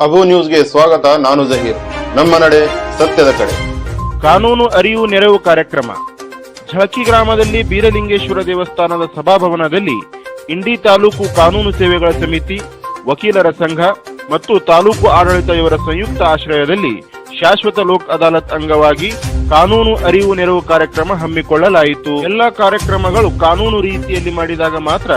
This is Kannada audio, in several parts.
ಅಬು ನ್ಯೂಸ್ಗೆ ಸ್ವಾಗತ. ನಾನು ಜಹೀರ್. ನಮ್ಮ ನಡೆ ಸತ್ಯದ ಕಡೆ. ಕಾನೂನು ಅರಿವು ನೆರವು ಕಾರ್ಯಕ್ರಮ. ಝಳಕಿ ಗ್ರಾಮದಲ್ಲಿ ಬೀರಲಿಂಗೇಶ್ವರ ದೇವಸ್ಥಾನದ ಸಭಾಭವನದಲ್ಲಿ ಇಂಡಿ ತಾಲೂಕು ಕಾನೂನು ಸೇವೆಗಳ ಸಮಿತಿ, ವಕೀಲರ ಸಂಘ ಮತ್ತು ತಾಲೂಕು ಆಡಳಿತ ಇವರ ಸಂಯುಕ್ತ ಆಶ್ರಯದಲ್ಲಿ ಶಾಶ್ವತ ಲೋಕ್ ಅದಾಲತ್ ಅಂಗವಾಗಿ ಕಾನೂನು ಅರಿವು ನೆರವು ಕಾರ್ಯಕ್ರಮ ಹಮ್ಮಿಕೊಳ್ಳಲಾಯಿತು. ಎಲ್ಲ ಕಾರ್ಯಕ್ರಮಗಳು ಕಾನೂನು ರೀತಿಯಲ್ಲಿ ಮಾಡಿದಾಗ ಮಾತ್ರ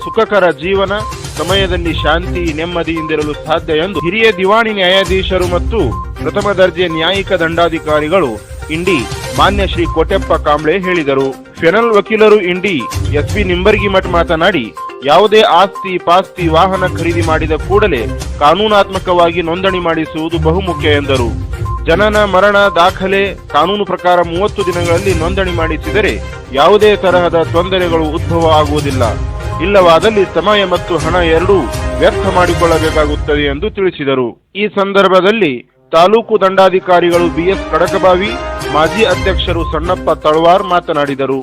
ಸುಖಕರ ಜೀವನ, ಸಮಯದಲ್ಲಿ ಶಾಂತಿ ನೆಮ್ಮದಿಯಿಂದಿರಲು ಸಾಧ್ಯ ಎಂದು ಹಿರಿಯ ದಿವಾಣಿ ನ್ಯಾಯಾಧೀಶರು ಮತ್ತು ಪ್ರಥಮ ದರ್ಜೆ ನ್ಯಾಯಿಕ ದಂಡಾಧಿಕಾರಿಗಳು ಇಂಡಿ ಮಾನ್ಯ ಶ್ರೀ ಕೋಟೆಪ್ಪ ಕಾಂಬ್ಳೆ ಹೇಳಿದರು. ಫೆನಲ್ ವಕೀಲರು ಇಂಡಿ ಎಸ್ಪಿ ನಿಂಬರ್ಗಿಮಠ್ ಮಾತನಾಡಿ, ಯಾವುದೇ ಆಸ್ತಿ ಪಾಸ್ತಿ ವಾಹನ ಖರೀದಿ ಮಾಡಿದ ಕೂಡಲೇ ಕಾನೂನಾತ್ಮಕವಾಗಿ ನೋಂದಣಿ ಮಾಡಿಸುವುದು ಬಹುಮುಖ್ಯ ಎಂದರು. ಜನನ ಮರಣ ದಾಖಲೆ ಕಾನೂನು ಪ್ರಕಾರ 30 ದಿನಗಳಲ್ಲಿ ನೋಂದಣಿ ಮಾಡಿಸಿದರೆ ಯಾವುದೇ ತರಹದ ತೊಂದರೆಗಳು ಉದ್ಭವ ಆಗುವುದಿಲ್ಲ. ಇಲ್ಲವಾದಲ್ಲಿ ಸಮಯ ಮತ್ತು ಹಣ ಎರಡೂ ವ್ಯರ್ಥ ಮಾಡಿಕೊಳ್ಳಬೇಕಾಗುತ್ತದೆ ಎಂದು ತಿಳಿಸಿದರು. ಈ ಸಂದರ್ಭದಲ್ಲಿ ತಾಲೂಕು ದಂಡಾಧಿಕಾರಿಗಳು ಬಿಎಸ್ ಕಡಕಬಾವಿ, ಮಾಜಿ ಅಧ್ಯಕ್ಷರು ಸಣ್ಣಪ್ಪ ತಳವಾರ್ ಮಾತನಾಡಿದರು.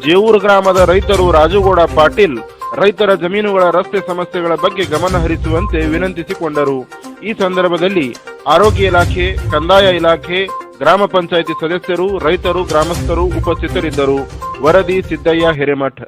ಜೇವೂರು ಗ್ರಾಮದ ರೈತರು ರಾಜುಗೌಡ ಪಾಟೀಲ್ ರೈತರ ಜಮೀನುಗಳ ರಸ್ತೆ ಸಮಸ್ಯೆಗಳ ಬಗ್ಗೆ ಗಮನ ಹರಿಸುವಂತೆ ವಿನಂತಿಸಿಕೊಂಡರು. ಈ ಸಂದರ್ಭದಲ್ಲಿ ಆರೋಗ್ಯ ಇಲಾಖೆ, ಕಂದಾಯ ಇಲಾಖೆ, ಗ್ರಾಮ ಪಂಚಾಯಿತಿ ಸದಸ್ಯರು, ರೈತರು, ಗ್ರಾಮಸ್ಥರು ಉಪಸ್ಥಿತರಿದ್ದರು. ವರದಿ ಸಿದ್ದಯ್ಯ ಹಿರೇಮಠ್.